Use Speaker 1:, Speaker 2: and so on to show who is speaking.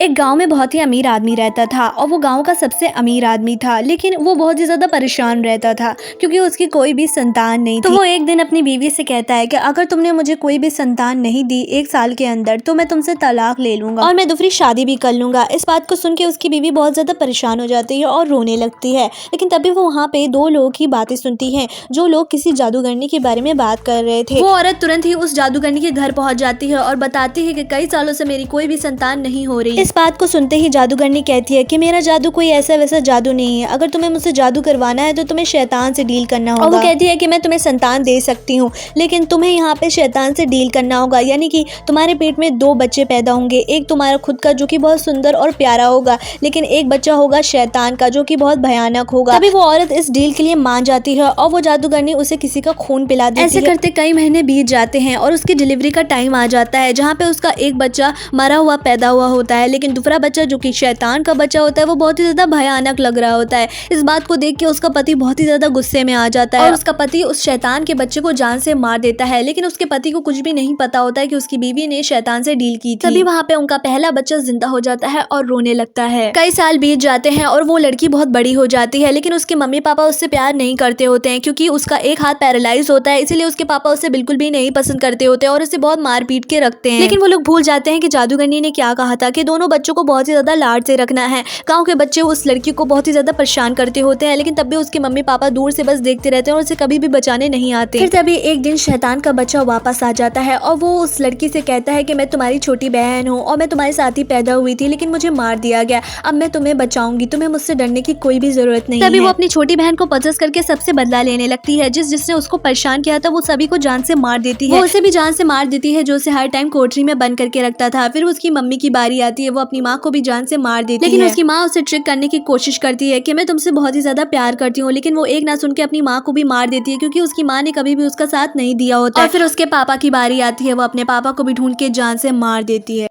Speaker 1: एक गांव में बहुत ही अमीर आदमी रहता था और वो गांव का सबसे अमीर आदमी था, लेकिन वो बहुत ही ज़्यादा परेशान रहता था क्योंकि उसकी कोई भी संतान नहीं थी। तो वो एक दिन अपनी बीवी से कहता है कि अगर तुमने मुझे कोई भी संतान नहीं दी 1 साल के अंदर तो मैं तुमसे तलाक ले लूंगा और मैं दूसरी शादी भी कर लूंगा। इस बात को सुन के उसकी बीवी बहुत ज़्यादा परेशान हो जाती है और रोने लगती है। लेकिन तभी वो वहाँ पे दो लोग की बातें सुनती है, जो लोग किसी जादूगरनी के बारे में बात कर रहे थे। वो औरत तुरंत ही उस जादूगरनी के घर पहुँच जाती है और बताती है कि कई सालों से मेरी कोई भी संतान नहीं हो रही। इस बात को सुनते ही जादूगरनी कहती है कि मेरा जादू कोई ऐसा वैसा जादू नहीं है, अगर तुम्हें मुझसे जादू करवाना है तो तुम्हें शैतान से डील करना होगा। और वो कहती है कि मैं तुम्हें संतान दे सकती हूँ, लेकिन तुम्हें यहाँ पे शैतान से डील करना होगा, यानी कि तुम्हारे पेट में 2 बच्चे पैदा होंगे, एक तुम्हारा खुद का जो कि बहुत सुंदर और प्यारा होगा, लेकिन एक बच्चा होगा शैतान का जो कि बहुत भयानक होगा। तभी वो औरत इस डील के लिए मान जाती है और वो जादूगरनी उसे किसी का खून पिला देती है। ऐसे करते कई महीने बीत जाते हैं और उसकी डिलीवरी का टाइम आ जाता है, जहाँ पे उसका एक बच्चा मरा हुआ पैदा हुआ होता है, लेकिन दूसरा बच्चा जो कि शैतान का बच्चा होता है वो बहुत ही ज्यादा भयानक लग रहा होता है। इस बात को देख के उसका पति बहुत ही ज्यादा गुस्से में आ जाता है और उसका पति उस शैतान के बच्चे को जान से मार देता है, लेकिन उसके पति को कुछ भी नहीं पता होता है कि उसकी बीवी ने शैतान से डील की थी। तभी वहाँ पे उनका पहला बच्चा जिंदा हो जाता है और रोने लगता है। कई साल बीत जाते हैं और वो लड़की बहुत बड़ी हो जाती है, लेकिन उसके मम्मी पापा उससे प्यार नहीं करते होते हैं क्योंकि उसका एक हाथ पैरालाइज होता है, इसीलिए उसके पापा उसे बिल्कुल भी नहीं पसंद करते होते और उसे बहुत मार पीट के रखते हैं। लेकिन वो लोग भूल जाते हैं कि जादूगरनी ने क्या कहा था कि दोनों बच्चों को बहुत ही ज्यादा लाड से रखना है। गांव के बच्चे उस लड़की को बहुत ही ज्यादा परेशान करते होते हैं, लेकिन तब भी उसके मम्मी पापा दूर से बस देखते रहते हैं और उसे कभी भी बचाने नहीं आते। फिर तभी एक दिन शैतान का बच्चा वापस आ जाता है और वो उस लड़की से कहता है कि मैं तुम्हारी छोटी बहन हूँ और मैं तुम्हारे साथ ही पैदा हुई थी, लेकिन मुझे मार दिया गया, अब मैं तुम्हें बचाऊंगी, तुम्हें मुझसे डरने की कोई भी जरूरत नहीं है। तभी वो अपनी छोटी बहन को पजस करके सबसे बदला लेने लगती है। जिसने उसको परेशान किया था वो सभी को जान से मार देती है। वो उसे भी जान से मार देती है जो उसे हर टाइम कोठरी में बंद करके रखता था। फिर उसकी मम्मी की बारी आती है, वो अपनी माँ को भी जान से मार देती है, लेकिन उसकी माँ उसे ट्रिक करने की कोशिश करती है कि मैं तुमसे बहुत ही ज्यादा प्यार करती हूँ, लेकिन वो एक ना सुन के अपनी माँ को भी मार देती है क्योंकि उसकी माँ ने कभी भी उसका साथ नहीं दिया होता। और फिर उसके पापा की बारी आती है, वो अपने पापा को भी ढूंढ के जान से मार देती है।